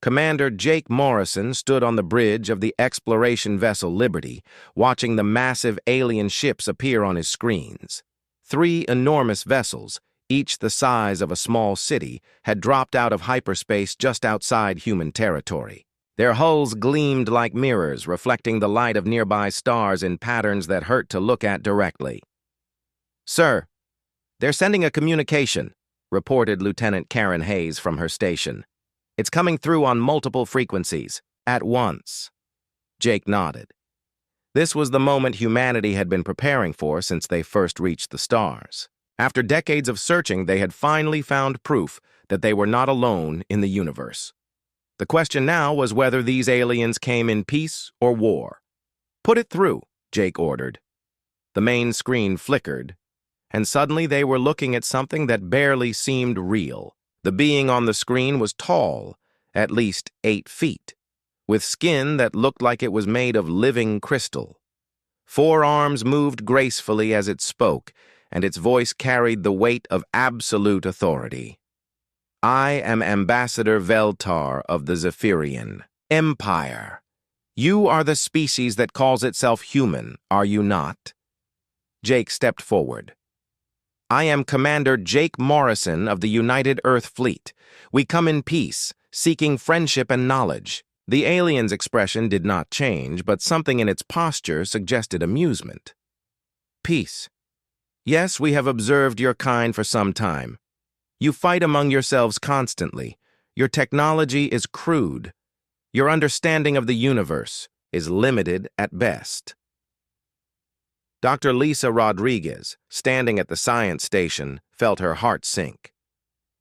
Commander Jake Morrison stood on the bridge of the exploration vessel Liberty, watching the massive alien ships appear on his screens. 3 enormous vessels, each the size of a small city, had dropped out of hyperspace just outside human territory. Their hulls gleamed like mirrors, reflecting the light of nearby stars in patterns that hurt to look at directly. "Sir, they're sending a communication," reported Lieutenant Karen Hayes from her station. "It's coming through on multiple frequencies, at once." Jake nodded. This was the moment humanity had been preparing for since they first reached the stars. After decades of searching, they had finally found proof that they were not alone in the universe. The question now was whether these aliens came in peace or war. "Put it through," Jake ordered. The main screen flickered, and suddenly they were looking at something that barely seemed real. The being on the screen was tall, at least 8 feet, with skin that looked like it was made of living crystal. 4 arms moved gracefully as it spoke, and its voice carried the weight of absolute authority. "I am Ambassador Veltar of the Zephyrian Empire. You are the species that calls itself human, are you not?" Jake stepped forward. "I am Commander Jake Morrison of the United Earth Fleet. We come in peace, seeking friendship and knowledge." The alien's expression did not change, but something in its posture suggested amusement. "Peace. Yes, we have observed your kind for some time. You fight among yourselves constantly. Your technology is crude. Your understanding of the universe is limited at best." Dr. Lisa Rodriguez, standing at the science station, felt her heart sink.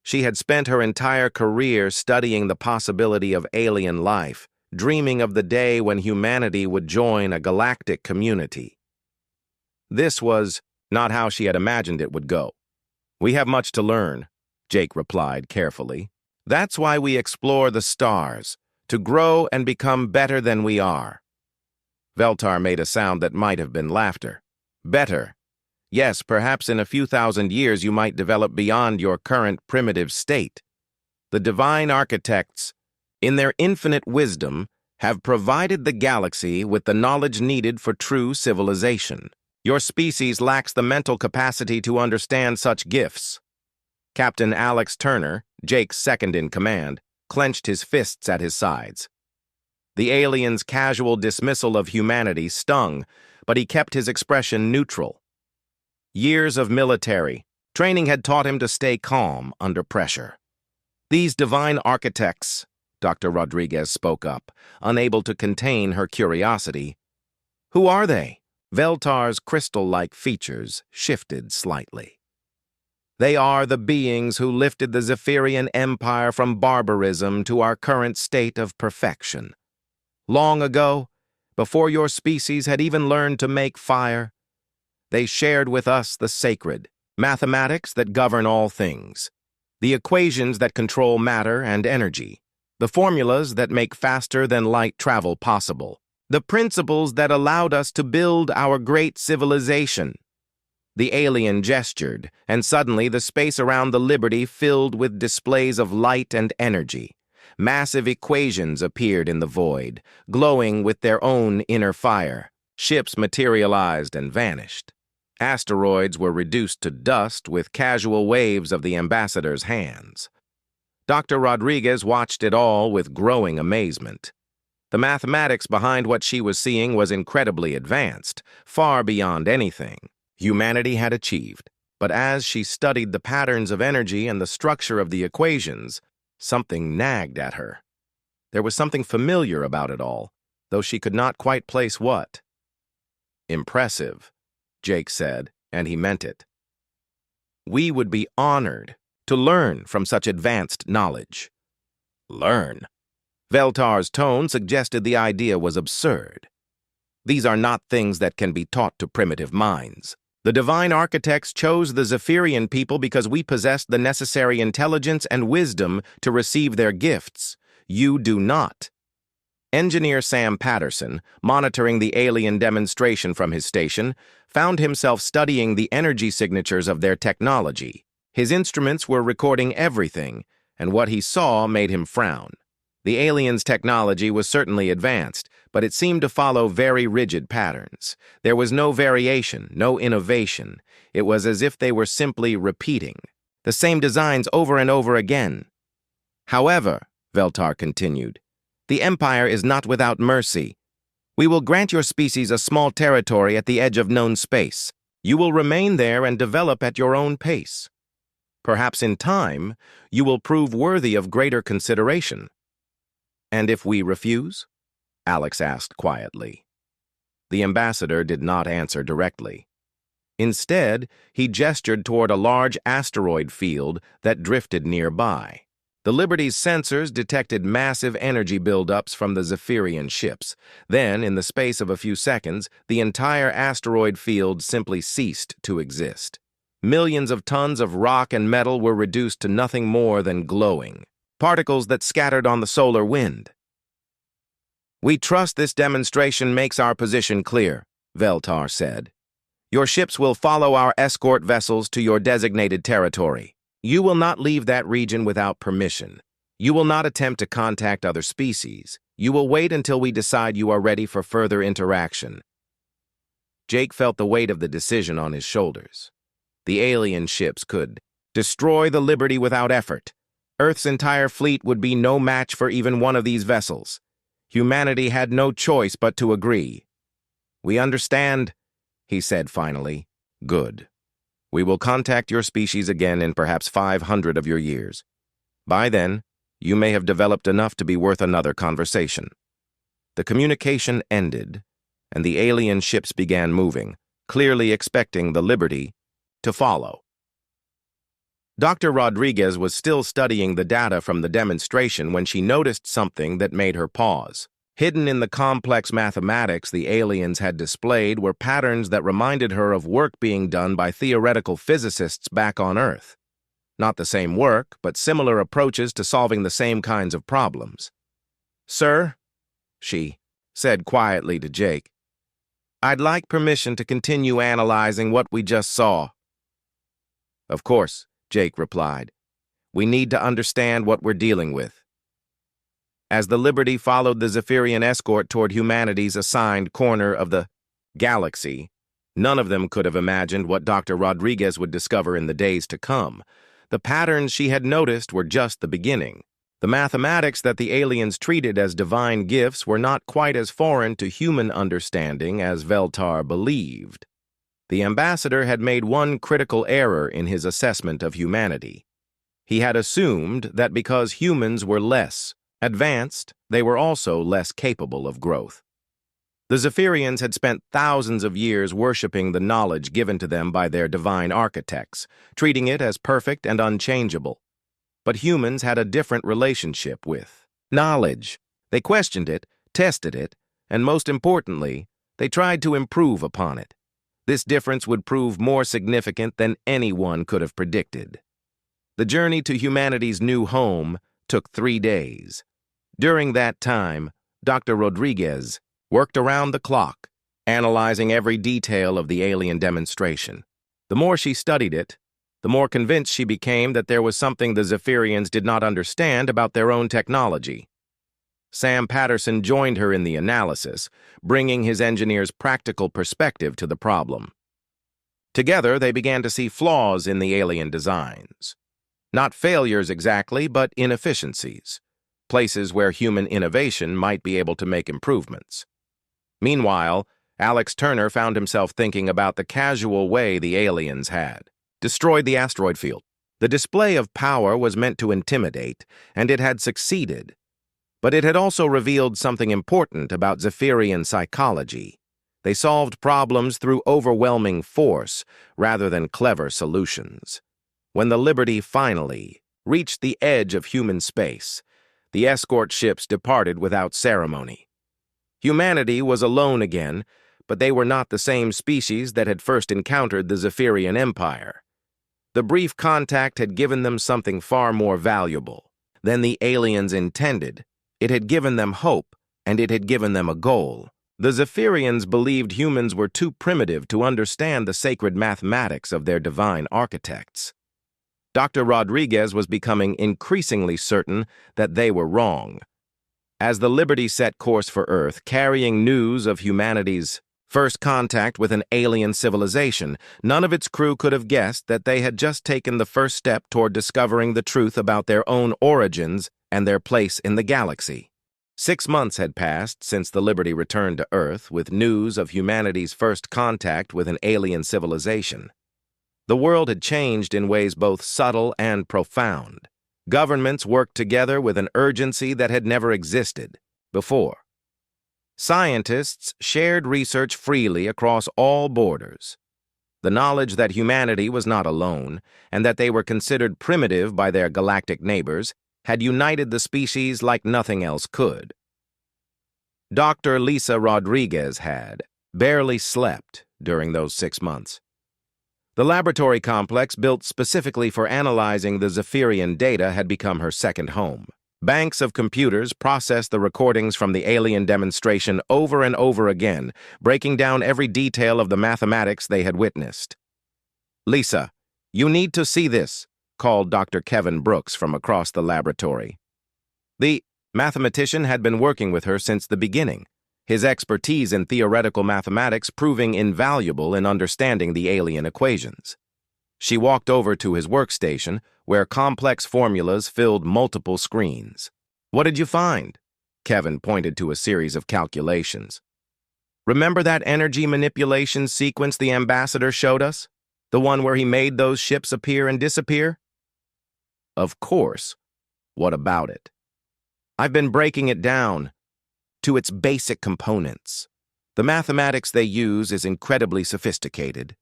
She had spent her entire career studying the possibility of alien life, dreaming of the day when humanity would join a galactic community. This was not how she had imagined it would go. "We have much to learn," Jake replied carefully. "That's why we explore the stars, to grow and become better than we are." Veltar made a sound that might have been laughter. "Better. Yes, perhaps in a few thousand years you might develop beyond your current primitive state. The divine architects, in their infinite wisdom, have provided the galaxy with the knowledge needed for true civilization. Your species lacks the mental capacity to understand such gifts." Captain Alex Turner, Jake's second in command, clenched his fists at his sides. The alien's casual dismissal of humanity stung, but he kept his expression neutral. Years of military training had taught him to stay calm under pressure. "These divine architects," Dr. Rodriguez spoke up, unable to contain her curiosity. "Who are they?" Veltar's crystal-like features shifted slightly. "They are the beings who lifted the Zephyrian Empire from barbarism to our current state of perfection. Long ago, before your species had even learned to make fire, they shared with us the sacred, mathematics that govern all things, the equations that control matter and energy, the formulas that make faster than light travel possible, the principles that allowed us to build our great civilization." The alien gestured, and suddenly the space around the Liberty filled with displays of light and energy. Massive equations appeared in the void, glowing with their own inner fire. Ships materialized and vanished. Asteroids were reduced to dust with casual waves of the ambassador's hands. Dr. Rodriguez watched it all with growing amazement. The mathematics behind what she was seeing was incredibly advanced, far beyond anything humanity had achieved. But as she studied the patterns of energy and the structure of the equations, something nagged at her. There was something familiar about it all, though she could not quite place what. "Impressive," Jake said, and he meant it. "We would be honored to learn from such advanced knowledge." "Learn?" Veltar's tone suggested the idea was absurd. "These are not things that can be taught to primitive minds. The divine architects chose the Zephyrian people because we possessed the necessary intelligence and wisdom to receive their gifts. You do not." Engineer Sam Patterson, monitoring the alien demonstration from his station, found himself studying the energy signatures of their technology. His instruments were recording everything, and what he saw made him frown. The aliens' technology was certainly advanced, but it seemed to follow very rigid patterns. There was no variation, no innovation. It was as if they were simply repeating the same designs over and over again. However, Veltar continued, the Empire is not without mercy. We will grant your species a small territory at the edge of known space. You will remain there and develop at your own pace. Perhaps in time, you will prove worthy of greater consideration. And if we refuse? Alex asked quietly. The ambassador did not answer directly. Instead, he gestured toward a large asteroid field that drifted nearby. The Liberty's sensors detected massive energy buildups from the Zephyrian ships. Then, in the space of a few seconds, the entire asteroid field simply ceased to exist. Millions of tons of rock and metal were reduced to nothing more than glowing particles that scattered on the solar wind. We trust this demonstration makes our position clear, Veltar said. Your ships will follow our escort vessels to your designated territory. You will not leave that region without permission. You will not attempt to contact other species. You will wait until we decide you are ready for further interaction. Jake felt the weight of the decision on his shoulders. The alien ships could destroy the Liberty without effort. Earth's entire fleet would be no match for even one of these vessels. Humanity had no choice but to agree. We understand, he said finally. Good. We will contact your species again in perhaps 500 of your years. By then, you may have developed enough to be worth another conversation. The communication ended, and the alien ships began moving, clearly expecting the Liberty to follow. Dr. Rodriguez was still studying the data from the demonstration when she noticed something that made her pause. Hidden in the complex mathematics the aliens had displayed were patterns that reminded her of work being done by theoretical physicists back on Earth. Not the same work, but similar approaches to solving the same kinds of problems. Sir, she said quietly to Jake, I'd like permission to continue analyzing what we just saw. Of course, Jake replied. We need to understand what we're dealing with. As the Liberty followed the Zephyrian escort toward humanity's assigned corner of the galaxy, none of them could have imagined what Dr. Rodriguez would discover in the days to come. The patterns she had noticed were just the beginning. The mathematics that the aliens treated as divine gifts were not quite as foreign to human understanding as Veltar believed. The ambassador had made one critical error in his assessment of humanity. He had assumed that because humans were less advanced, they were also less capable of growth. The Zephyrians had spent thousands of years worshipping the knowledge given to them by their divine architects, treating it as perfect and unchangeable. But humans had a different relationship with knowledge. They questioned it, tested it, and most importantly, they tried to improve upon it. This difference would prove more significant than anyone could have predicted. The journey to humanity's new home took 3 days. During that time, Dr. Rodriguez worked around the clock, analyzing every detail of the alien demonstration. The more she studied it, the more convinced she became that there was something the Zephyrians did not understand about their own technology. Sam Patterson joined her in the analysis, bringing his engineer's practical perspective to the problem. Together, they began to see flaws in the alien designs. Not failures exactly, but inefficiencies. Places where human innovation might be able to make improvements. Meanwhile, Alex Turner found himself thinking about the casual way the aliens had destroyed the asteroid field. The display of power was meant to intimidate, and it had succeeded. But it had also revealed something important about Zephyrian psychology. They solved problems through overwhelming force rather than clever solutions. When the Liberty finally reached the edge of human space, the escort ships departed without ceremony. Humanity was alone again, but they were not the same species that had first encountered the Zephyrian Empire. The brief contact had given them something far more valuable than the aliens intended. It had given them hope, and it had given them a goal. The Zephyrians believed humans were too primitive to understand the sacred mathematics of their divine architects. Dr. Rodriguez was becoming increasingly certain that they were wrong. As the Liberty set course for Earth, carrying news of humanity's first contact with an alien civilization, none of its crew could have guessed that they had just taken the first step toward discovering the truth about their own origins and their place in the galaxy. 6 months had passed since the Liberty returned to Earth with news of humanity's first contact with an alien civilization. The world had changed in ways both subtle and profound. Governments worked together with an urgency that had never existed before. Scientists shared research freely across all borders. The knowledge that humanity was not alone and that they were considered primitive by their galactic neighbors had united the species like nothing else could. Dr. Lisa Rodriguez had barely slept during those 6 months. The laboratory complex built specifically for analyzing the Zephyrian data had become her second home. Banks of computers processed the recordings from the alien demonstration over and over again, breaking down every detail of the mathematics they had witnessed. "Lisa, you need to see this," called Dr. Kevin Brooks from across the laboratory. The mathematician had been working with her since the beginning, his expertise in theoretical mathematics proving invaluable in understanding the alien equations. She walked over to his workstation, where complex formulas filled multiple screens. "What did you find?" Kevin pointed to a series of calculations. "Remember that energy manipulation sequence the ambassador showed us? The one where he made those ships appear and disappear?" "Of course. What about it?" "I've been breaking it down to its basic components. The mathematics they use is incredibly sophisticated,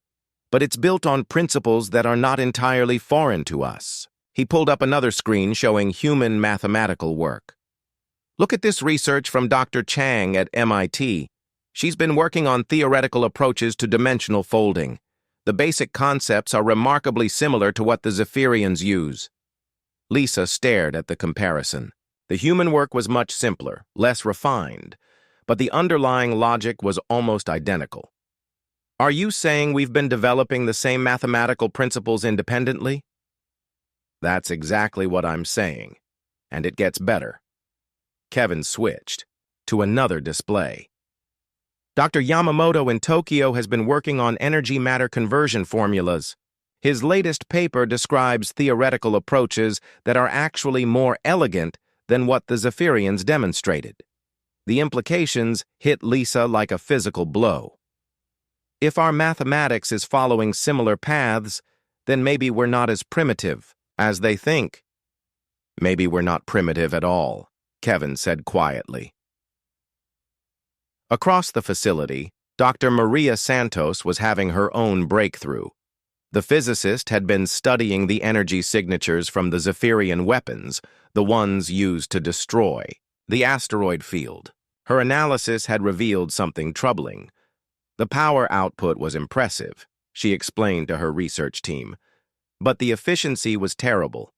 but it's built on principles that are not entirely foreign to us." He pulled up another screen showing human mathematical work. "Look at this research from Dr. Chang at MIT. She's been working on theoretical approaches to dimensional folding. The basic concepts are remarkably similar to what the Zephyrians use." Lisa stared at the comparison. The human work was much simpler, less refined, but the underlying logic was almost identical. "Are you saying we've been developing the same mathematical principles independently?" "That's exactly what I'm saying, and it gets better." Kevin switched to another display. "Dr. Yamamoto in Tokyo has been working on energy-matter conversion formulas. His latest paper describes theoretical approaches that are actually more elegant than what the Zephyrians demonstrated." The implications hit Lisa like a physical blow. If our mathematics is following similar paths, then maybe we're not as primitive as they think. "Maybe we're not primitive at all," Kevin said quietly. Across the facility, Dr. Maria Santos was having her own breakthrough. The physicist had been studying the energy signatures from the Zephyrian weapons, the ones used to destroy the asteroid field. Her analysis had revealed something troubling. The power output was impressive, she explained to her research team, but the efficiency was terrible.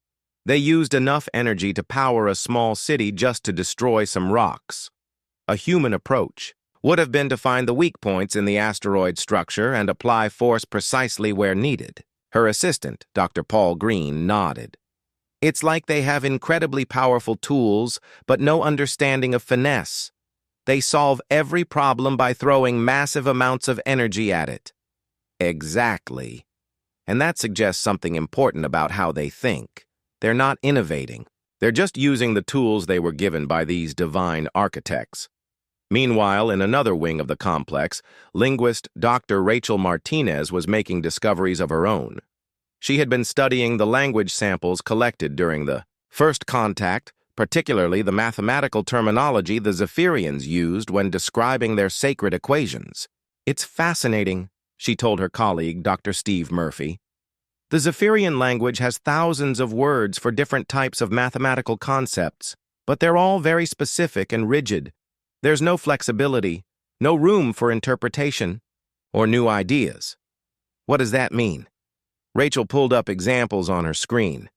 They used enough energy to power a small city just to destroy some rocks. A human approach would have been to find the weak points in the asteroid structure and apply force precisely where needed. Her assistant, Dr. Paul Green, nodded. "It's like they have incredibly powerful tools, but no understanding of finesse. They solve every problem by throwing massive amounts of energy at it." Exactly. And that suggests something important about how they think. They're not innovating. They're just using the tools they were given by these divine architects. Meanwhile, in another wing of the complex, linguist Dr. Rachel Martinez was making discoveries of her own. She had been studying the language samples collected during the first contact, particularly the mathematical terminology the Zephyrians used when describing their sacred equations. "It's fascinating," she told her colleague, Dr. Steve Murphy. "The Zephyrian language has thousands of words for different types of mathematical concepts, but they're all very specific and rigid. There's no flexibility, no room for interpretation, or new ideas." "What does that mean?" Rachel pulled up examples on her screen.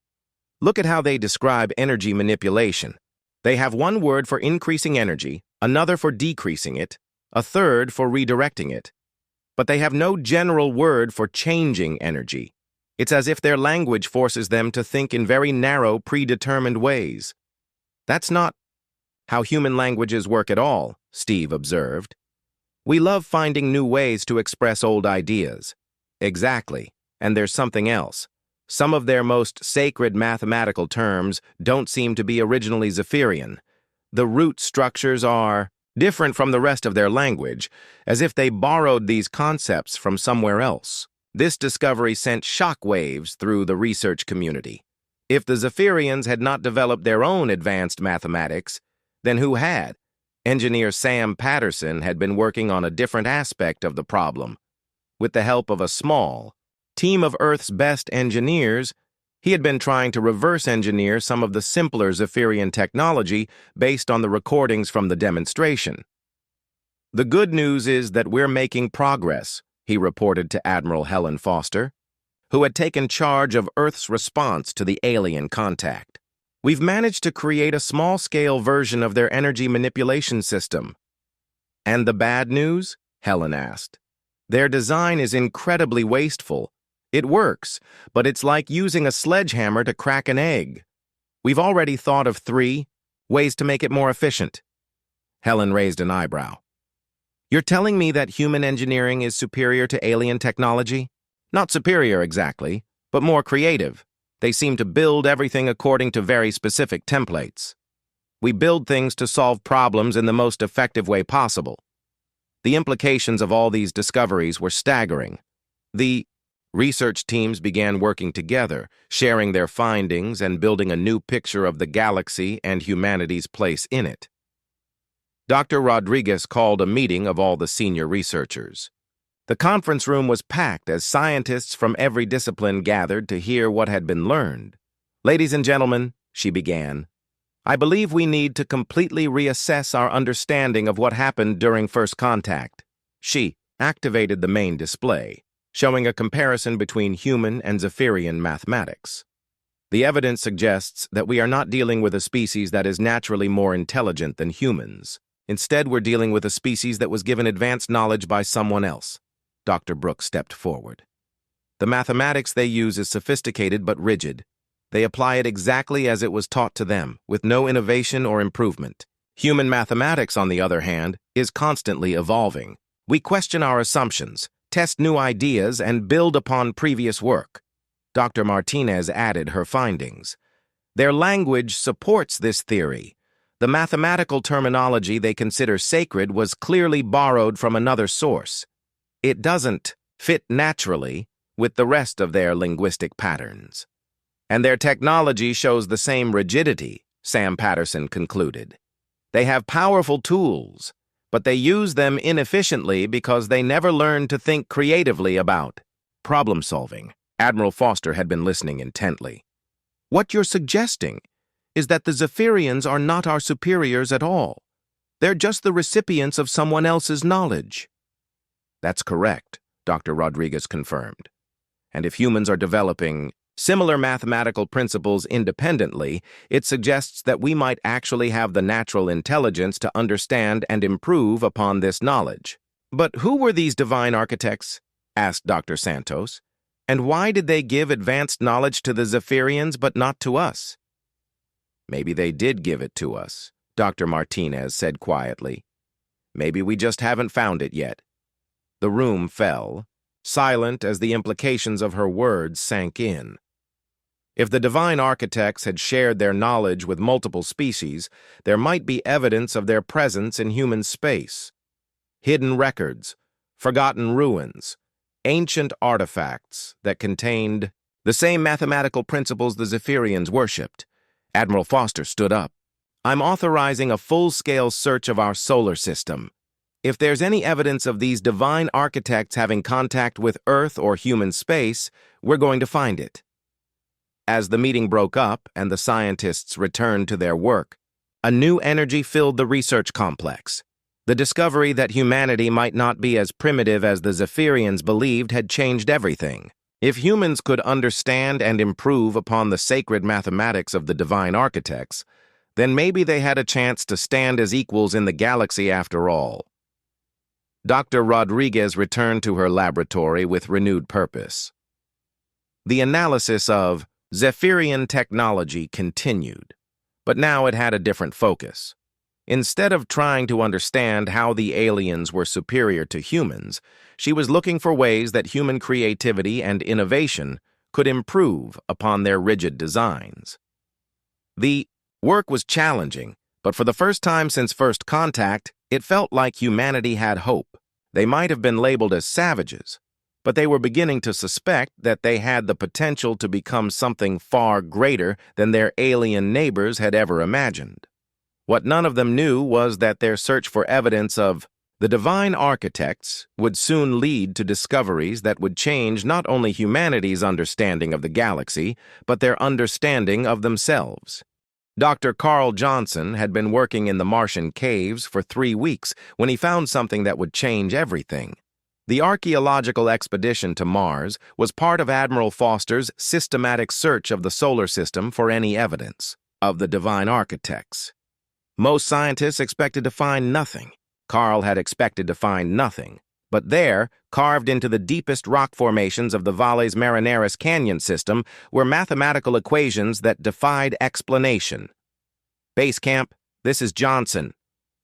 "Look at how they describe energy manipulation. They have one word for increasing energy, another for decreasing it, a third for redirecting it. But they have no general word for changing energy. It's as if their language forces them to think in very narrow, predetermined ways. That's not How human languages work at all, Steve observed. We love finding new ways to express old ideas. Exactly. And there's something else. Some of their most sacred mathematical terms don't seem to be originally Zephyrian. The root structures are different from the rest of their language, as if they borrowed these concepts from somewhere else. This discovery sent shockwaves through the research community. If the Zephyrians had not developed their own advanced mathematics, then who had? Engineer Sam Patterson had been working on a different aspect of the problem. With the help of a small team of Earth's best engineers, he had been trying to reverse engineer some of the simpler Zephyrian technology based on the recordings from the demonstration. The good news is that we're making progress, he reported to Admiral Helen Foster, who had taken charge of Earth's response to the alien contact. We've managed to create a small-scale version of their energy manipulation system. And the bad news? Helen asked. Their design is incredibly wasteful. It works, but it's like using a sledgehammer to crack an egg. We've already thought of 3 ways to make it more efficient. Helen raised an eyebrow. You're telling me that human engineering is superior to alien technology? Not superior exactly, but more creative. They seem to build everything according to very specific templates. We build things to solve problems in the most effective way possible. The implications of all these discoveries were staggering. The research teams began working together, sharing their findings and building a new picture of the galaxy and humanity's place in it. Dr. Rodriguez called a meeting of all the senior researchers. The conference room was packed as scientists from every discipline gathered to hear what had been learned. Ladies and gentlemen, she began, I believe we need to completely reassess our understanding of what happened during first contact. She activated the main display, showing a comparison between human and Zephyrian mathematics. The evidence suggests that we are not dealing with a species that is naturally more intelligent than humans. Instead, we're dealing with a species that was given advanced knowledge by someone else. Dr. Brooks stepped forward. The mathematics they use is sophisticated but rigid. They apply it exactly as it was taught to them, with no innovation or improvement. Human mathematics, on the other hand, is constantly evolving. We question our assumptions, test new ideas, and build upon previous work. Dr. Martinez added her findings. Their language supports this theory. The mathematical terminology they consider sacred was clearly borrowed from another source. It doesn't fit naturally with the rest of their linguistic patterns. And their technology shows the same rigidity, Sam Patterson concluded. They have powerful tools, but they use them inefficiently because they never learn to think creatively about problem-solving. Admiral Foster had been listening intently. What you're suggesting is that the Zephyrians are not our superiors at all. They're just the recipients of someone else's knowledge. That's correct, Dr. Rodriguez confirmed. And if humans are developing similar mathematical principles independently, it suggests that we might actually have the natural intelligence to understand and improve upon this knowledge. But who were these divine architects? Asked Dr. Santos. And why did they give advanced knowledge to the Zephyrians but not to us? Maybe they did give it to us, Dr. Martinez said quietly. Maybe we just haven't found it yet. The room fell, silent as the implications of her words sank in. If the divine architects had shared their knowledge with multiple species, there might be evidence of their presence in human space. Hidden records, forgotten ruins, ancient artifacts that contained the same mathematical principles the Zephyrians worshipped. Admiral Foster stood up. I'm authorizing a full-scale search of our solar system. If there's any evidence of these divine architects having contact with Earth or human space, we're going to find it. As the meeting broke up and the scientists returned to their work, a new energy filled the research complex. The discovery that humanity might not be as primitive as the Zephyrians believed had changed everything. If humans could understand and improve upon the sacred mathematics of the divine architects, then maybe they had a chance to stand as equals in the galaxy after all. Dr. Rodriguez returned to her laboratory with renewed purpose. The analysis of Zephyrian technology continued, but now it had a different focus. Instead of trying to understand how the aliens were superior to humans, she was looking for ways that human creativity and innovation could improve upon their rigid designs. The work was challenging, but for the first time since first contact, it felt like humanity had hope. They might have been labeled as savages, but they were beginning to suspect that they had the potential to become something far greater than their alien neighbors had ever imagined. What none of them knew was that their search for evidence of the divine architects would soon lead to discoveries that would change not only humanity's understanding of the galaxy, but their understanding of themselves. Dr. Carl Johnson had been working in the Martian caves for 3 weeks when he found something that would change everything. The archaeological expedition to Mars was part of Admiral Foster's systematic search of the solar system for any evidence of the divine architects. Most scientists expected to find nothing. Carl had expected to find nothing. But there, carved into the deepest rock formations of the Valles Marineris Canyon system, were mathematical equations that defied explanation. "Base camp, this is Johnson."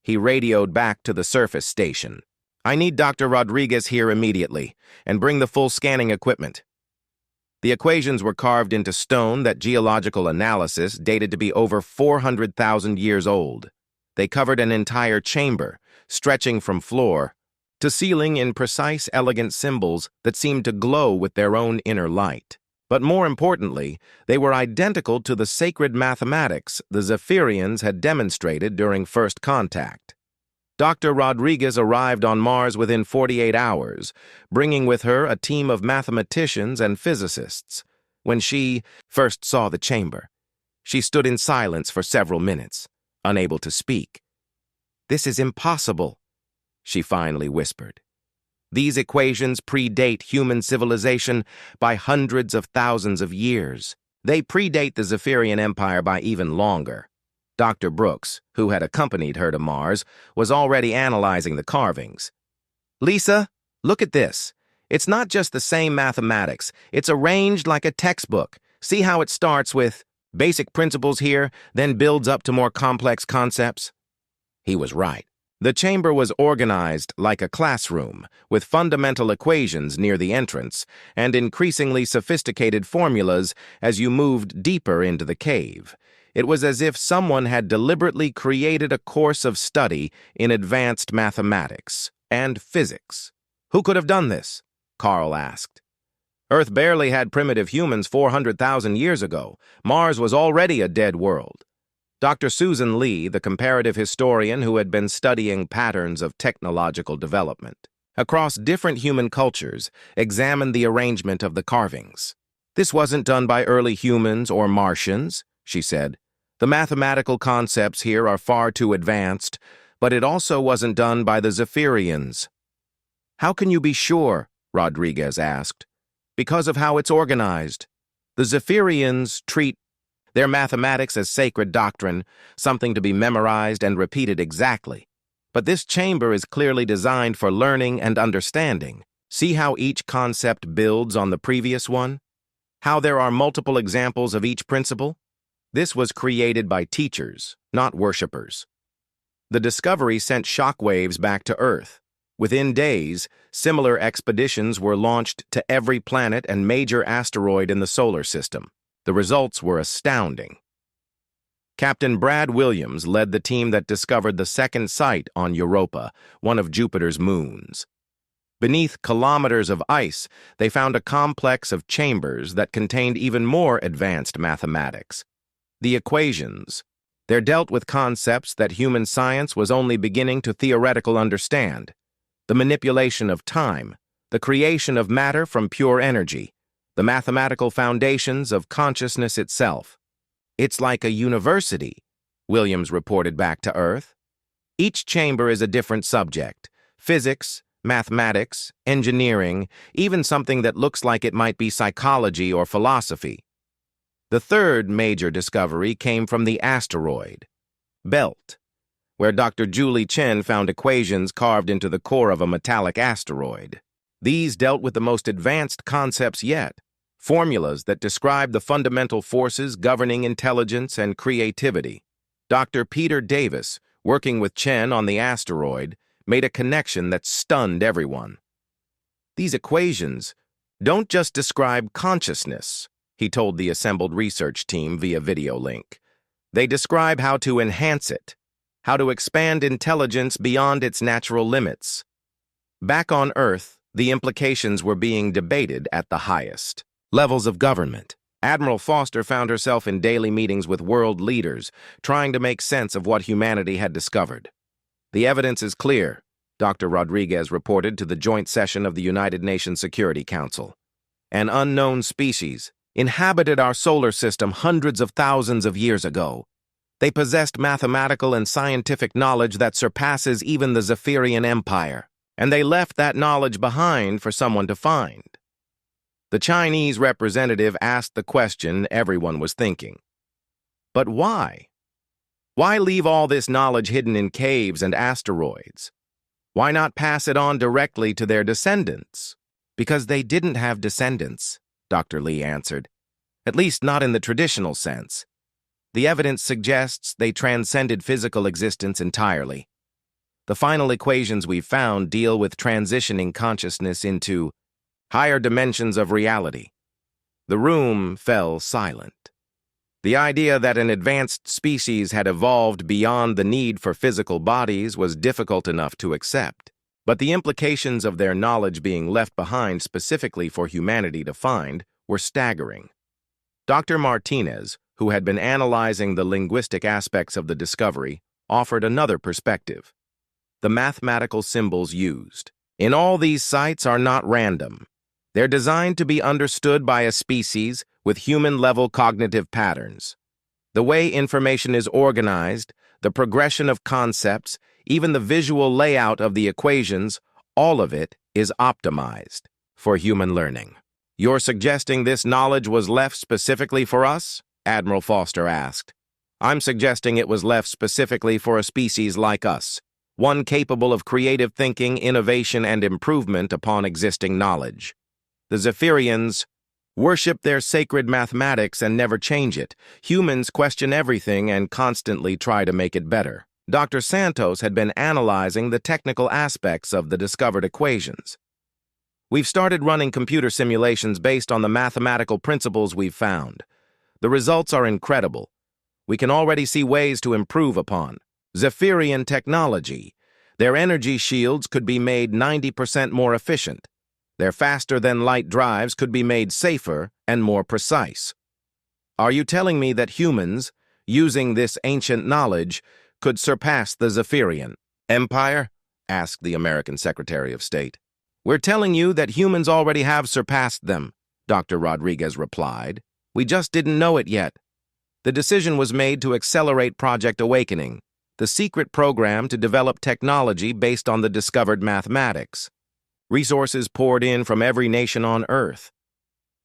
He radioed back to the surface station. "I need Dr. Rodriguez here immediately, and bring the full scanning equipment." The equations were carved into stone that geological analysis dated to be over 400,000 years old. They covered an entire chamber, stretching from floor to ceiling in precise, elegant symbols that seemed to glow with their own inner light. But more importantly, they were identical to the sacred mathematics the Zephyrians had demonstrated during first contact. Dr. Rodriguez arrived on Mars within 48 hours, bringing with her a team of mathematicians and physicists. When she first saw the chamber, she stood in silence for several minutes, unable to speak. "This is impossible," she finally whispered. "These equations predate human civilization by hundreds of thousands of years. They predate the Zephyrian Empire by even longer." Dr. Brooks, who had accompanied her to Mars, was already analyzing the carvings. "Lisa, look at this. It's not just the same mathematics. It's arranged like a textbook. See how it starts with basic principles here, then builds up to more complex concepts?" He was right. The chamber was organized like a classroom, with fundamental equations near the entrance and increasingly sophisticated formulas as you moved deeper into the cave. It was as if someone had deliberately created a course of study in advanced mathematics and physics. "Who could have done this?" Carl asked. "Earth barely had primitive humans 400,000 years ago. Mars was already a dead world." Dr. Susan Lee, the comparative historian who had been studying patterns of technological development across different human cultures, examined the arrangement of the carvings. "This wasn't done by early humans or Martians," she said. "The mathematical concepts here are far too advanced, but it also wasn't done by the Zephyrians." "How can you be sure?" Rodriguez asked. "Because of how it's organized. The Zephyrians treat their mathematics as sacred doctrine, something to be memorized and repeated exactly. But this chamber is clearly designed for learning and understanding. See how each concept builds on the previous one? How there are multiple examples of each principle? This was created by teachers, not worshippers." The discovery sent shockwaves back to Earth. Within days, similar expeditions were launched to every planet and major asteroid in the solar system. The results were astounding. Captain Brad Williams led the team that discovered the second site on Europa, one of Jupiter's moons. Beneath kilometers of ice, they found a complex of chambers that contained even more advanced mathematics. The equations. They dealt with concepts that human science was only beginning to theoretically understand. The manipulation of time, the creation of matter from pure energy, the mathematical foundations of consciousness itself. "It's like a university," Williams reported back to Earth. "Each chamber is a different subject: physics, mathematics, engineering, even something that looks like it might be psychology or philosophy." The third major discovery came from the asteroid belt, where Dr. Julie Chen found equations carved into the core of a metallic asteroid. These dealt with the most advanced concepts yet, formulas that describe the fundamental forces governing intelligence and creativity. Dr. Peter Davis, working with Chen on the asteroid, made a connection that stunned everyone. These equations don't just describe consciousness, he told the assembled research team via video link. They describe how to enhance it, how to expand intelligence beyond its natural limits. Back on Earth, the implications were being debated at the highest levels of government. Admiral Foster found herself in daily meetings with world leaders, trying to make sense of what humanity had discovered. The evidence is clear, Dr. Rodriguez reported to the joint session of the United Nations Security Council. An unknown species inhabited our solar system hundreds of thousands of years ago. They possessed mathematical and scientific knowledge that surpasses even the Zephyrian Empire, and they left that knowledge behind for someone to find. The Chinese representative asked the question everyone was thinking. But why? Why leave all this knowledge hidden in caves and asteroids? Why not pass it on directly to their descendants? Because they didn't have descendants, Dr. Lee answered. At least not in the traditional sense. The evidence suggests they transcended physical existence entirely. The final equations we've found deal with transitioning consciousness into higher dimensions of reality. The room fell silent. The idea that an advanced species had evolved beyond the need for physical bodies was difficult enough to accept, but the implications of their knowledge being left behind specifically for humanity to find were staggering. Dr. Martinez, who had been analyzing the linguistic aspects of the discovery, offered another perspective. The mathematical symbols used in all these sites are not random. They're designed to be understood by a species with human-level cognitive patterns. The way information is organized, the progression of concepts, even the visual layout of the equations, all of it is optimized for human learning. You're suggesting this knowledge was left specifically for us? Admiral Foster asked. I'm suggesting it was left specifically for a species like us, one capable of creative thinking, innovation, and improvement upon existing knowledge. The Zephyrians worship their sacred mathematics and never change it. Humans question everything and constantly try to make it better. Dr. Santos had been analyzing the technical aspects of the discovered equations. We've started running computer simulations based on the mathematical principles we've found. The results are incredible. We can already see ways to improve upon Zephyrian technology. Their energy shields could be made 90% more efficient. Their faster-than-light drives could be made safer and more precise. Are you telling me that humans, using this ancient knowledge, could surpass the Zephyrian Empire? Asked the American Secretary of State. We're telling you that humans already have surpassed them, Dr. Rodriguez replied. We just didn't know it yet. The decision was made to accelerate Project Awakening, the secret program to develop technology based on the discovered mathematics. Resources poured in from every nation on Earth.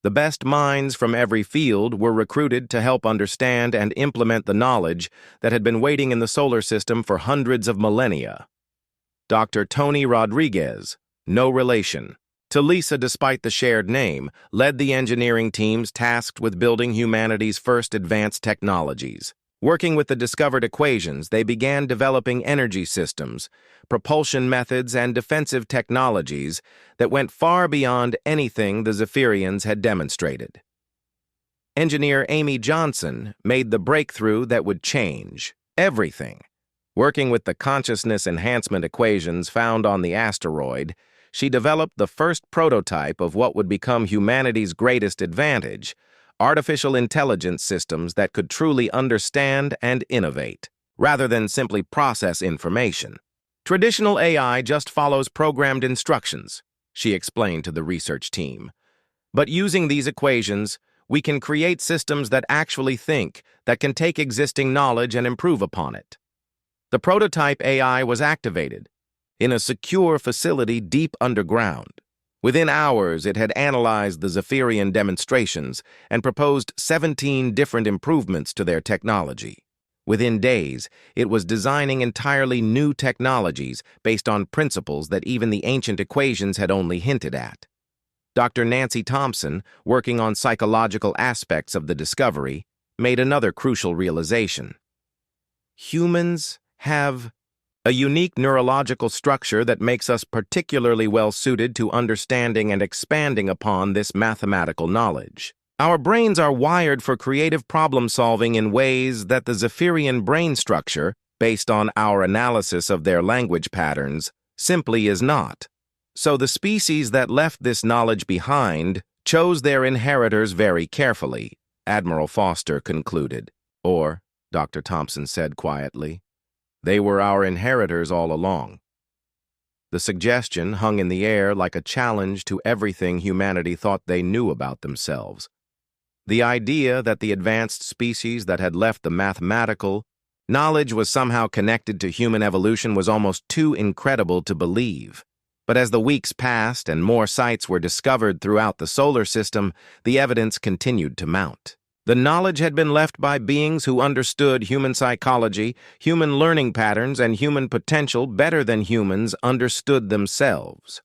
The best minds from every field were recruited to help understand and implement the knowledge that had been waiting in the solar system for hundreds of millennia. Dr. Tony Rodriguez, no relation to Lisa despite the shared name, led the engineering teams tasked with building humanity's first advanced technologies. Working with the discovered equations, they began developing energy systems, propulsion methods, and defensive technologies that went far beyond anything the Zephyrians had demonstrated. Engineer Amy Johnson made the breakthrough that would change everything. Working with the consciousness enhancement equations found on the asteroid, she developed the first prototype of what would become humanity's greatest advantage: artificial intelligence systems that could truly understand and innovate, rather than simply process information. Traditional AI just follows programmed instructions, she explained to the research team. But using these equations, we can create systems that actually think, that can take existing knowledge and improve upon it. The prototype AI was activated in a secure facility deep underground. Within hours, it had analyzed the Zephyrian demonstrations and proposed 17 different improvements to their technology. Within days, it was designing entirely new technologies based on principles that even the ancient equations had only hinted at. Dr. Nancy Thompson, working on psychological aspects of the discovery, made another crucial realization. Humans have a unique neurological structure that makes us particularly well-suited to understanding and expanding upon this mathematical knowledge. Our brains are wired for creative problem-solving in ways that the Zephyrian brain structure, based on our analysis of their language patterns, simply is not. So the species that left this knowledge behind chose their inheritors very carefully, Admiral Foster concluded. Or, Dr. Thompson said quietly, they were our inheritors all along. The suggestion hung in the air like a challenge to everything humanity thought they knew about themselves. The idea that the advanced species that had left the mathematical knowledge was somehow connected to human evolution was almost too incredible to believe. But as the weeks passed and more sites were discovered throughout the solar system, the evidence continued to mount. The knowledge had been left by beings who understood human psychology, human learning patterns, and human potential better than humans understood themselves.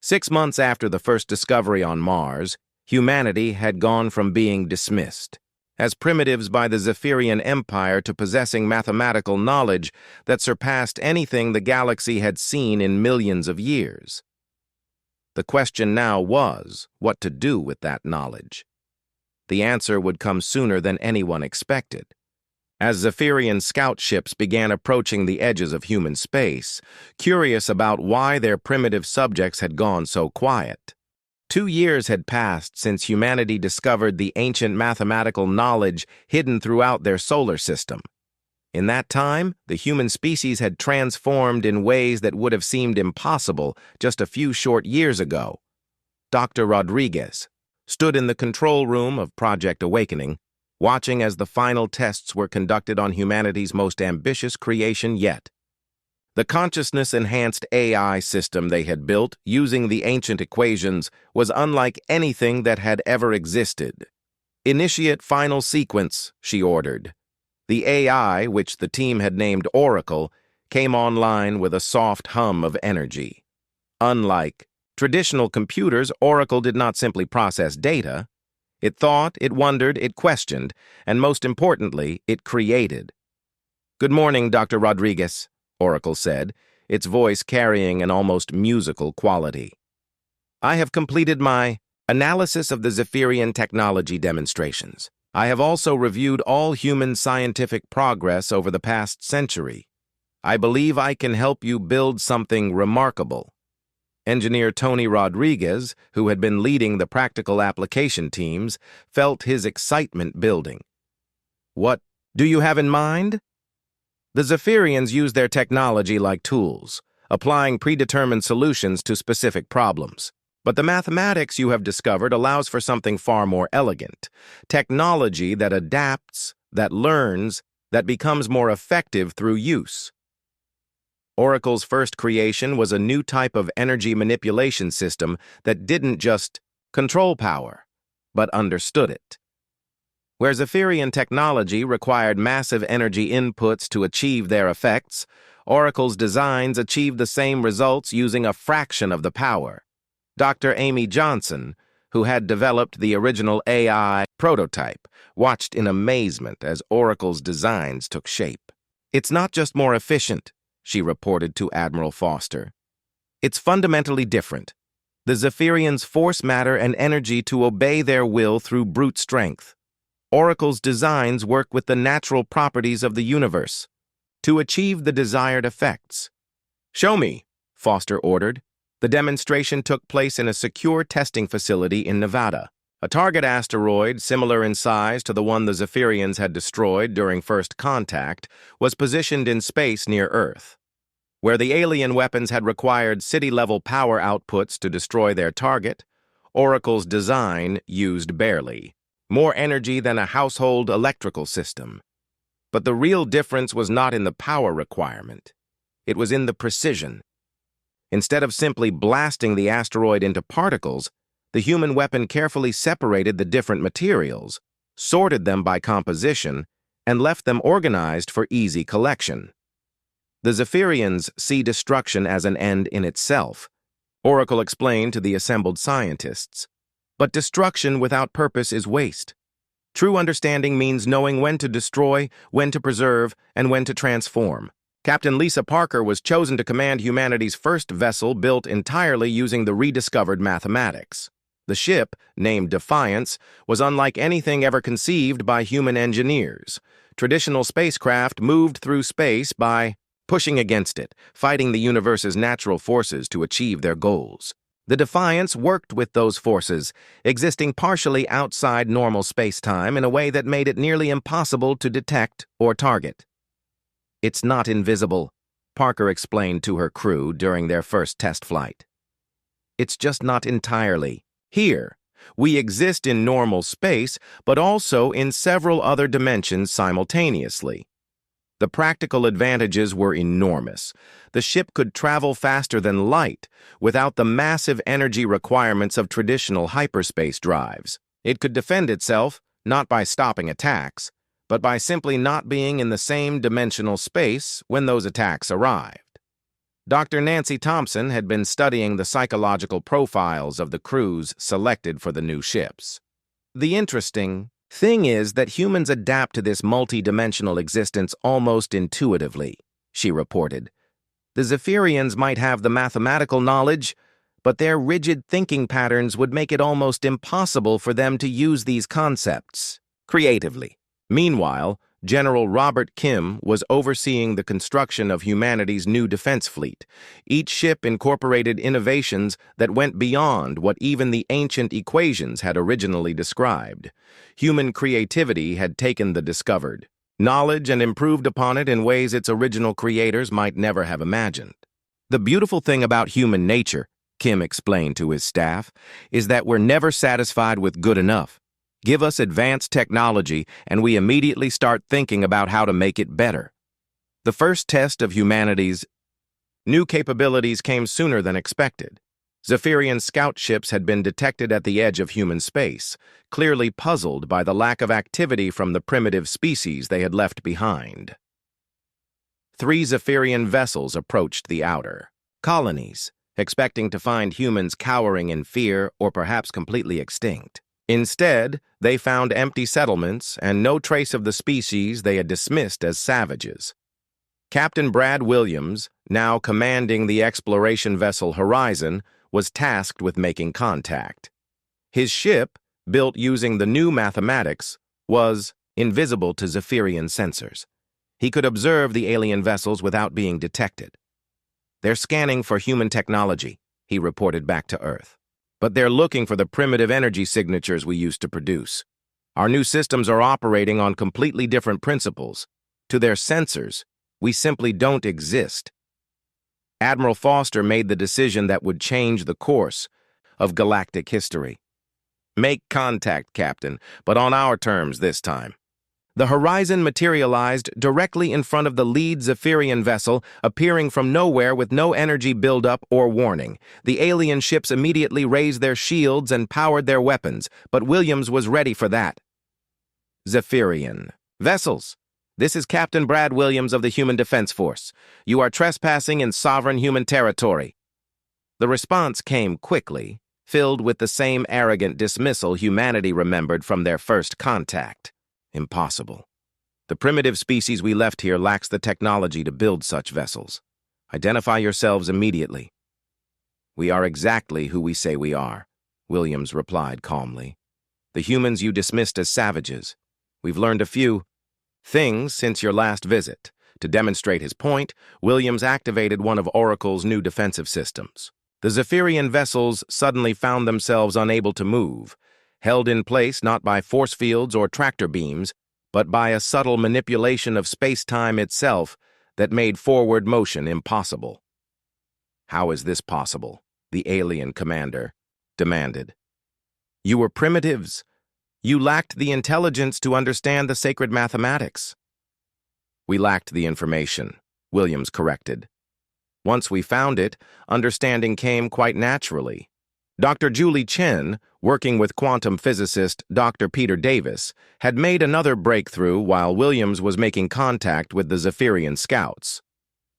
6 months after the first discovery on Mars, humanity had gone from being dismissed as primitives by the Zephyrian Empire to possessing mathematical knowledge that surpassed anything the galaxy had seen in millions of years. The question now was what to do with that knowledge. The answer would come sooner than anyone expected. As Zephyrian scout ships began approaching the edges of human space, curious about why their primitive subjects had gone so quiet. 2 years had passed since humanity discovered the ancient mathematical knowledge hidden throughout their solar system. In that time, the human species had transformed in ways that would have seemed impossible just a few short years ago. Dr. Rodriguez stood in the control room of Project Awakening, watching as the final tests were conducted on humanity's most ambitious creation yet. The consciousness-enhanced AI system they had built, using the ancient equations, was unlike anything that had ever existed. "Initiate final sequence," she ordered. The AI, which the team had named Oracle, came online with a soft hum of energy. Unlike traditional computers, Oracle did not simply process data. It thought, it wondered, it questioned, and most importantly, it created. "Good morning, Dr. Rodriguez," Oracle said, its voice carrying an almost musical quality. "I have completed my analysis of the Zephyrian technology demonstrations. I have also reviewed all human scientific progress over the past century. I believe I can help you build something remarkable." Engineer Tony Rodriguez, who had been leading the practical application teams, felt his excitement building. "What do you have in mind?" The Zephyrians use their technology like tools, applying predetermined solutions to specific problems. But the mathematics you have discovered allows for something far more elegant. Technology that adapts, that learns, that becomes more effective through use. Oracle's first creation was a new type of energy manipulation system that didn't just control power, but understood it. Where Zephyrian technology required massive energy inputs to achieve their effects, Oracle's designs achieved the same results using a fraction of the power. Dr. Amy Johnson, who had developed the original AI prototype, watched in amazement as Oracle's designs took shape. "It's not just more efficient," she reported to Admiral Foster. "It's fundamentally different. The Zephyrians force matter and energy to obey their will through brute strength. Oracle's designs work with the natural properties of the universe to achieve the desired effects." "Show me," Foster ordered. The demonstration took place in a secure testing facility in Nevada. A target asteroid, similar in size to the one the Zephyrians had destroyed during first contact, was positioned in space near Earth. Where the alien weapons had required city-level power outputs to destroy their target, Oracle's design used barely more energy than a household electrical system. But the real difference was not in the power requirement. It was in the precision. Instead of simply blasting the asteroid into particles, the human weapon carefully separated the different materials, sorted them by composition, and left them organized for easy collection. The Zephyrians see destruction as an end in itself, Oracle explained to the assembled scientists. But destruction without purpose is waste. True understanding means knowing when to destroy, when to preserve, and when to transform. Captain Lisa Parker was chosen to command humanity's first vessel built entirely using the rediscovered mathematics. The ship, named Defiance, was unlike anything ever conceived by human engineers. Traditional spacecraft moved through space by pushing against it, fighting the universe's natural forces to achieve their goals. The Defiance worked with those forces, existing partially outside normal space-time in a way that made it nearly impossible to detect or target. "It's not invisible," Parker explained to her crew during their first test flight. "It's just not entirely. Here, we exist in normal space, but also in several other dimensions simultaneously." The practical advantages were enormous. The ship could travel faster than light without the massive energy requirements of traditional hyperspace drives. It could defend itself, not by stopping attacks, but by simply not being in the same dimensional space when those attacks arrived. Dr. Nancy Thompson had been studying the psychological profiles of the crews selected for the new ships. "The interesting thing is that humans adapt to this multi-dimensional existence almost intuitively," she reported. "The Zephyrians might have the mathematical knowledge, but their rigid thinking patterns would make it almost impossible for them to use these concepts creatively." Meanwhile, General Robert Kim was overseeing the construction of humanity's new defense fleet. Each ship incorporated innovations that went beyond what even the ancient equations had originally described. Human creativity had taken the discovered knowledge and improved upon it in ways its original creators might never have imagined. "The beautiful thing about human nature," Kim explained to his staff, "is that we're never satisfied with good enough. Give us advanced technology, and we immediately start thinking about how to make it better." The first test of humanity's new capabilities came sooner than expected. Zephyrian scout ships had been detected at the edge of human space, clearly puzzled by the lack of activity from the primitive species they had left behind. 3 Zephyrian vessels approached the outer colonies, expecting to find humans cowering in fear or perhaps completely extinct. Instead, they found empty settlements and no trace of the species they had dismissed as savages. Captain Brad Williams, now commanding the exploration vessel Horizon, was tasked with making contact. His ship, built using the new mathematics, was invisible to Zephyrian sensors. He could observe the alien vessels without being detected. "They're scanning for human technology," he reported back to Earth. "But they're looking for the primitive energy signatures we used to produce. Our new systems are operating on completely different principles. To their sensors, we simply don't exist." Admiral Foster made the decision that would change the course of galactic history. "Make contact, Captain, but on our terms this time." The Horizon materialized directly in front of the lead Zephyrian vessel, appearing from nowhere with no energy buildup or warning. The alien ships immediately raised their shields and powered their weapons, but Williams was ready for that. "Zephyrian vessels, this is Captain Brad Williams of the Human Defense Force. You are trespassing in sovereign human territory." The response came quickly, filled with the same arrogant dismissal humanity remembered from their first contact. "Impossible. The primitive species we left here lacks the technology to build such vessels. Identify yourselves immediately." "We are exactly who we say we are," Williams replied calmly. "The humans you dismissed as savages. We've learned a few things since your last visit." To demonstrate his point, Williams activated one of Oracle's new defensive systems. The Zephyrian vessels suddenly found themselves unable to move, held in place not by force fields or tractor beams, but by a subtle manipulation of space-time itself that made forward motion impossible. "How is this possible?" the alien commander demanded. "You were primitives. You lacked the intelligence to understand the sacred mathematics." "We lacked the information," Williams corrected. "Once we found it, understanding came quite naturally." Dr. Julie Chen, working with quantum physicist Dr. Peter Davis, had made another breakthrough while Williams was making contact with the Zephyrian scouts.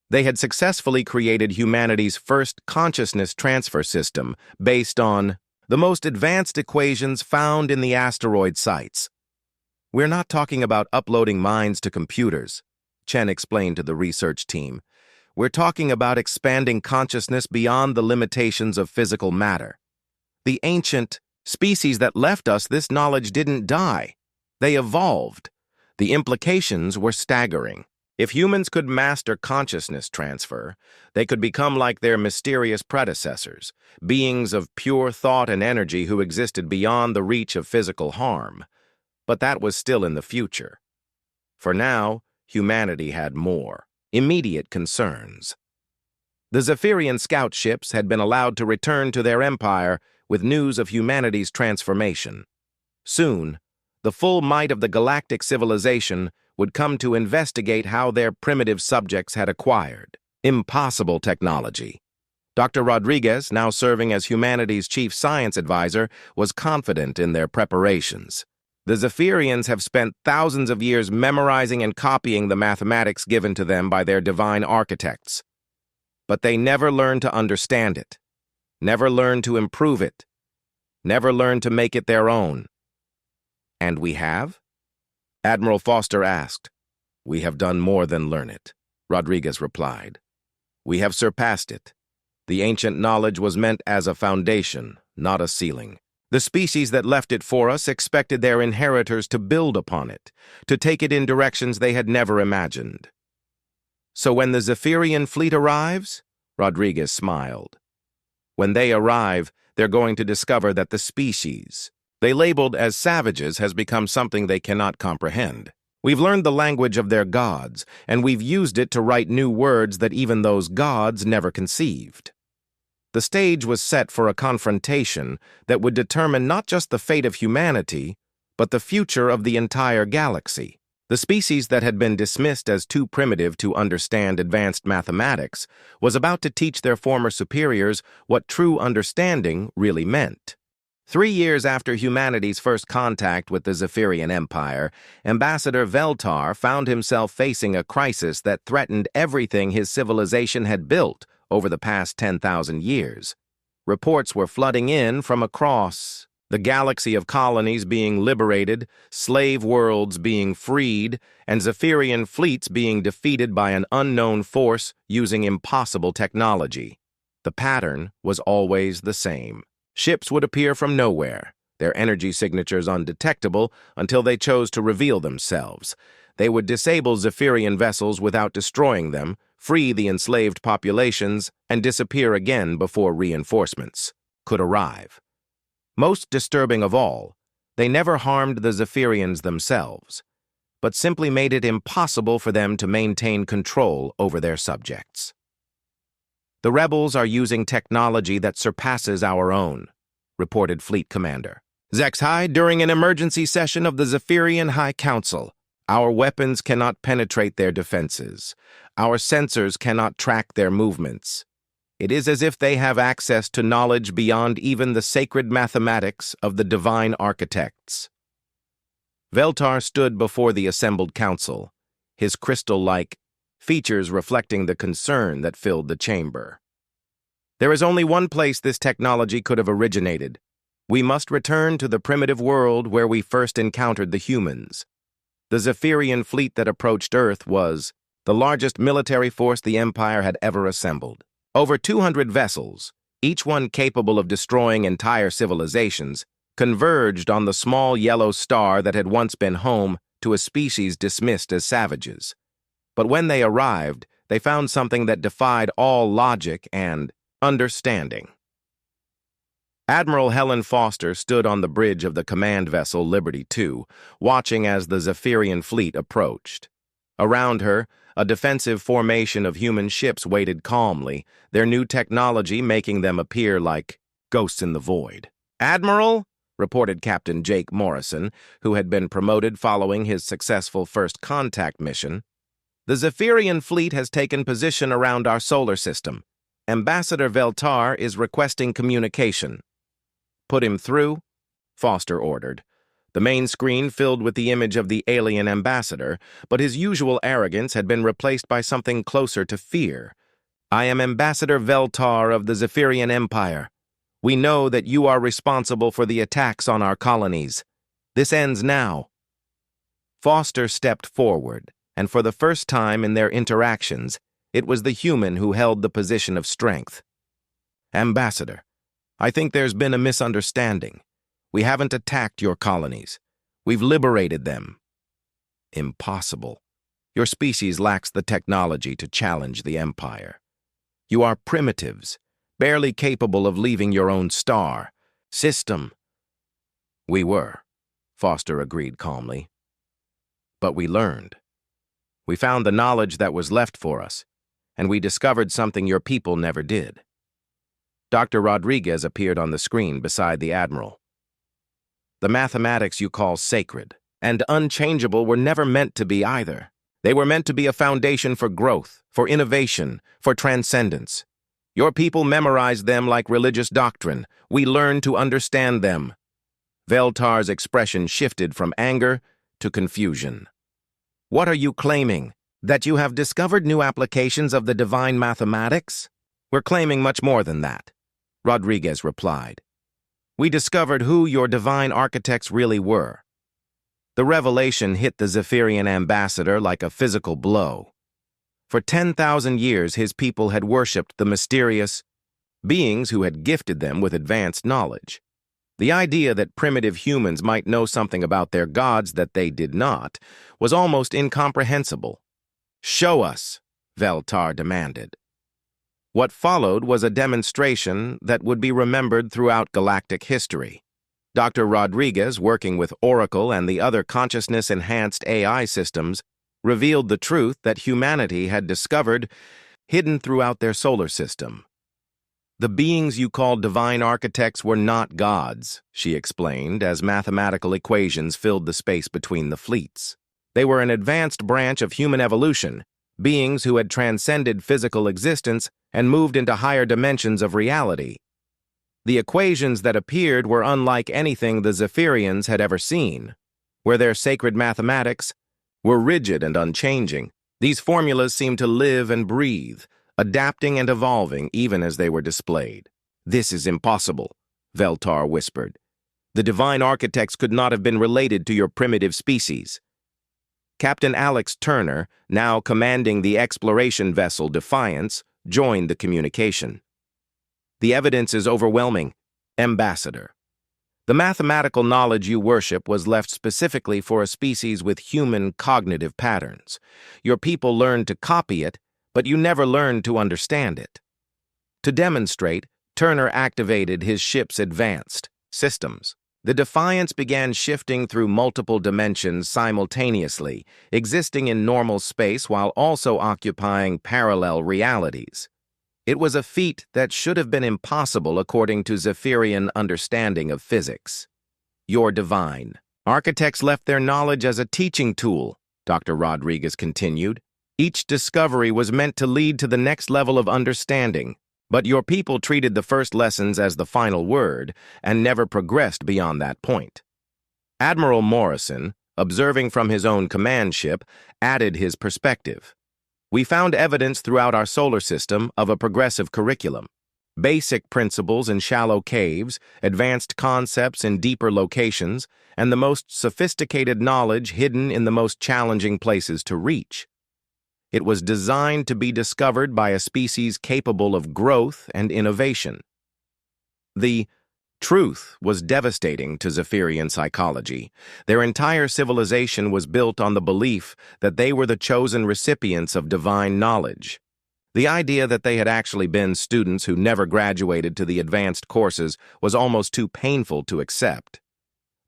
They had successfully created humanity's first consciousness transfer system based on the most advanced equations found in the asteroid sites. We're not talking about uploading minds to computers, Chen explained to the research team. We're talking about expanding consciousness beyond the limitations of physical matter. The ancient species that left us this knowledge didn't die. They evolved. The implications were staggering. If humans could master consciousness transfer, they could become like their mysterious predecessors, beings of pure thought and energy who existed beyond the reach of physical harm. But that was still in the future. For now, humanity had more immediate concerns. The Zephyrian scout ships had been allowed to return to their empire with news of humanity's transformation. Soon, the full might of the galactic civilization would come to investigate how their primitive subjects had acquired impossible technology. Dr. Rodriguez, now serving as humanity's chief science advisor, was confident in their preparations. The Zephyrians have spent thousands of years memorizing and copying the mathematics given to them by their divine architects. But they never learned to understand it, never learned to improve it, never learned to make it their own. And we have? Admiral Foster asked. We have done more than learn it, Rodriguez replied. We have surpassed it. The ancient knowledge was meant as a foundation, not a ceiling. The species that left it for us expected their inheritors to build upon it, to take it in directions they had never imagined. So when the Zephyrian fleet arrives, Rodriguez smiled. When they arrive, they're going to discover that the species they labeled as savages has become something they cannot comprehend. We've learned the language of their gods, and we've used it to write new words that even those gods never conceived. The stage was set for a confrontation that would determine not just the fate of humanity, but the future of the entire galaxy. The species that had been dismissed as too primitive to understand advanced mathematics was about to teach their former superiors what true understanding really meant. 3 years after humanity's first contact with the Zephyrian Empire, Ambassador Veltar found himself facing a crisis that threatened everything his civilization had built over the past 10,000 years. Reports were flooding in from across the galaxy of colonies being liberated, slave worlds being freed, and Zephyrian fleets being defeated by an unknown force using impossible technology. The pattern was always the same. Ships would appear from nowhere, their energy signatures undetectable until they chose to reveal themselves. They would disable Zephyrian vessels without destroying them, free the enslaved populations, and disappear again before reinforcements could arrive. Most disturbing of all, they never harmed the Zephyrians themselves, but simply made it impossible for them to maintain control over their subjects. The rebels are using technology that surpasses our own, reported Fleet Commander ZXHY during an emergency session of the Zephyrian High Council. Our weapons cannot penetrate their defenses. Our sensors cannot track their movements. It is as if they have access to knowledge beyond even the sacred mathematics of the divine architects. Veltar stood before the assembled council, his crystal-like features reflecting the concern that filled the chamber. There is only one place this technology could have originated. We must return to the primitive world where we first encountered the humans. The Zephyrian fleet that approached Earth was the largest military force the Empire had ever assembled. Over 200 vessels, each one capable of destroying entire civilizations, converged on the small yellow star that had once been home to a species dismissed as savages. But when they arrived, they found something that defied all logic and understanding. Admiral Helen Foster stood on the bridge of the command vessel Liberty II, watching as the Zephyrian fleet approached. Around her, a defensive formation of human ships waited calmly, their new technology making them appear like ghosts in the void. "Admiral," reported Captain Jake Morrison, who had been promoted following his successful first contact mission, "the Zephyrian fleet has taken position around our solar system. Ambassador Veltar is requesting communication." "Put him through," Foster ordered. The main screen filled with the image of the alien ambassador, but his usual arrogance had been replaced by something closer to fear. "I am Ambassador Veltar of the Zephyrian Empire. We know that you are responsible for the attacks on our colonies. This ends now." Foster stepped forward, and for the first time in their interactions, it was the human who held the position of strength. "Ambassador, I think there's been a misunderstanding. We haven't attacked your colonies. We've liberated them." "Impossible. Your species lacks the technology to challenge the Empire. You are primitives, barely capable of leaving your own star, system." "We were," Foster agreed calmly. "But we learned. We found the knowledge that was left for us, and we discovered something your people never did." Dr. Rodriguez appeared on the screen beside the Admiral. "The mathematics you call sacred and unchangeable were never meant to be either. They were meant to be a foundation for growth, for innovation, for transcendence. Your people memorized them like religious doctrine. We learned to understand them." Veltar's expression shifted from anger to confusion. "What are you claiming? That you have discovered new applications of the divine mathematics?" "We're claiming much more than that," Rodriguez replied. "We discovered who your divine architects really were." The revelation hit the Zephyrian ambassador like a physical blow. For 10,000 years, his people had worshipped the mysterious beings who had gifted them with advanced knowledge. The idea that primitive humans might know something about their gods that they did not was almost incomprehensible. "Show us," Veltar demanded. What followed was a demonstration that would be remembered throughout galactic history. Dr. Rodriguez, working with Oracle and the other consciousness-enhanced AI systems, revealed the truth that humanity had discovered hidden throughout their solar system. "The beings you called divine architects were not gods," she explained, as mathematical equations filled the space between the fleets. "They were an advanced branch of human evolution, beings who had transcended physical existence and moved into higher dimensions of reality. The equations that appeared were unlike anything the Zephyrians had ever seen. Where their sacred mathematics were rigid and unchanging, these formulas seemed to live and breathe, adapting and evolving even as they were displayed." "This is impossible," Veltar whispered. "The divine architects could not have been related to your primitive species." Captain Alex Turner, now commanding the exploration vessel Defiance, joined the communication. "The evidence is overwhelming, Ambassador. The mathematical knowledge you worship was left specifically for a species with human cognitive patterns. Your people learned to copy it, but you never learned to understand it." To demonstrate, Turner activated his ship's advanced systems. The Defiance began shifting through multiple dimensions simultaneously, existing in normal space while also occupying parallel realities. It was a feat that should have been impossible according to Zephyrian understanding of physics. "Your divine architects left their knowledge as a teaching tool," Dr. Rodriguez continued. "Each discovery was meant to lead to the next level of understanding, but your people treated the first lessons as the final word and never progressed beyond that point." Admiral Morrison, observing from his own command ship, added his perspective. "We found evidence throughout our solar system of a progressive curriculum. Basic principles in shallow caves, advanced concepts in deeper locations, and the most sophisticated knowledge hidden in the most challenging places to reach. It was designed to be discovered by a species capable of growth and innovation." The truth was devastating to Zephyrian psychology. Their entire civilization was built on the belief that they were the chosen recipients of divine knowledge. The idea that they had actually been students who never graduated to the advanced courses was almost too painful to accept.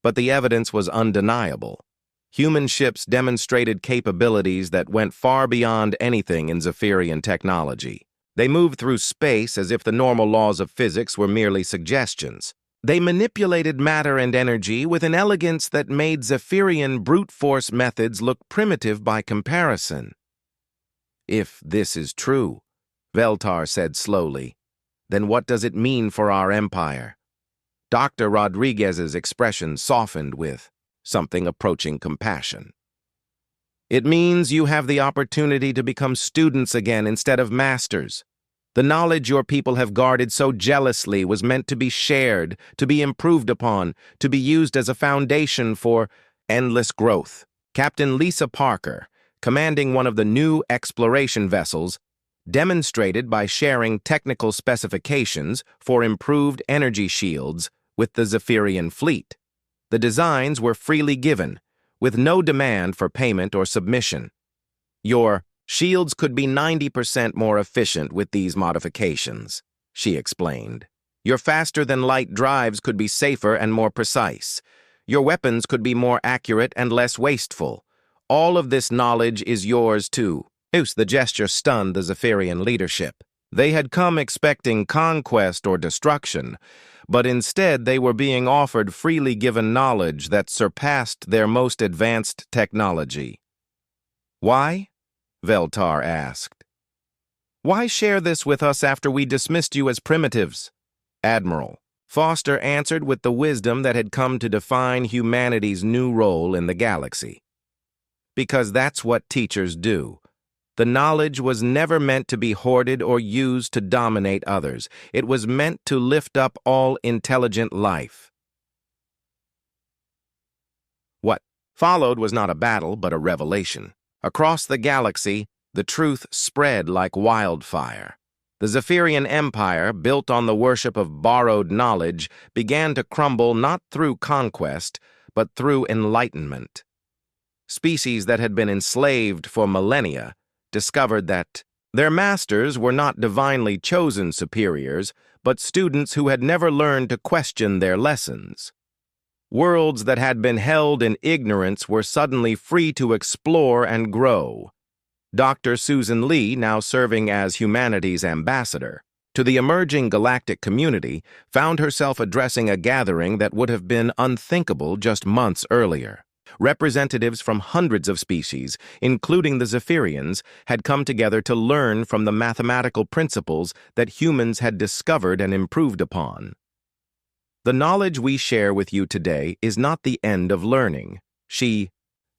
But the evidence was undeniable. Human ships demonstrated capabilities that went far beyond anything in Zephyrian technology. They moved through space as if the normal laws of physics were merely suggestions. They manipulated matter and energy with an elegance that made Zephyrian brute force methods look primitive by comparison. "If this is true," Veltar said slowly, "then what does it mean for our empire?" Dr. Rodriguez's expression softened with something approaching compassion. "It means you have the opportunity to become students again instead of masters. The knowledge your people have guarded so jealously was meant to be shared, to be improved upon, to be used as a foundation for endless growth. Captain Lisa Parker, commanding one of the new exploration vessels, demonstrated by sharing technical specifications for improved energy shields with the Zephyrian fleet. The designs were freely given, with no demand for payment or submission. Your shields could be 90% more efficient with these modifications, she explained. Your faster-than-light drives could be safer and more precise. Your weapons could be more accurate and less wasteful. All of this knowledge is yours, too. The gesture stunned the Zephyrian leadership. They had come expecting conquest or destruction, but instead they were being offered freely given knowledge that surpassed their most advanced technology. Why? Veltar asked. Why share this with us after we dismissed you as primitives? Admiral Foster answered with the wisdom that had come to define humanity's new role in the galaxy. Because that's what teachers do. The knowledge was never meant to be hoarded or used to dominate others. It was meant to lift up all intelligent life. What followed was not a battle, but a revelation. Across the galaxy, the truth spread like wildfire. The Zephyrian Empire, built on the worship of borrowed knowledge, began to crumble not through conquest, but through enlightenment. Species that had been enslaved for millennia discovered that their masters were not divinely chosen superiors, but students who had never learned to question their lessons. Worlds that had been held in ignorance were suddenly free to explore and grow. Dr. Susan Lee, now serving as humanity's ambassador to the emerging galactic community, found herself addressing a gathering that would have been unthinkable just months earlier. Representatives from hundreds of species, including the Zephyrians, had come together to learn from the mathematical principles that humans had discovered and improved upon. The knowledge we share with you today is not the end of learning, she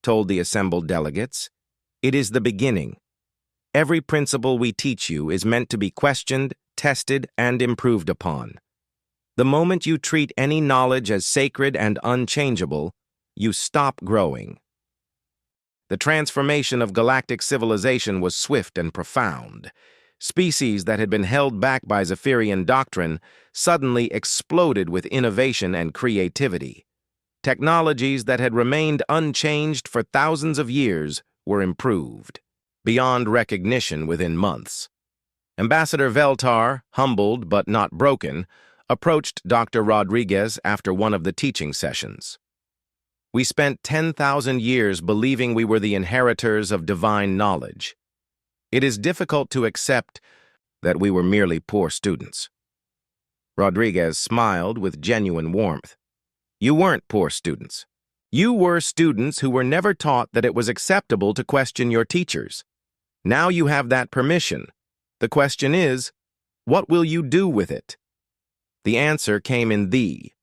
told the assembled delegates. It is the beginning. Every principle we teach you is meant to be questioned, tested, and improved upon. The moment you treat any knowledge as sacred and unchangeable, you stop growing. The transformation of galactic civilization was swift and profound. Species that had been held back by Zephyrian doctrine suddenly exploded with innovation and creativity. Technologies that had remained unchanged for thousands of years were improved, beyond recognition within months. Ambassador Veltar, humbled but not broken, approached Dr. Rodriguez after one of the teaching sessions. We spent 10,000 years believing we were the inheritors of divine knowledge. It is difficult to accept that we were merely poor students. Rodriguez smiled with genuine warmth. You weren't poor students. You were students who were never taught that it was acceptable to question your teachers. Now you have that permission. The question is, what will you do with it? The answer came in thee.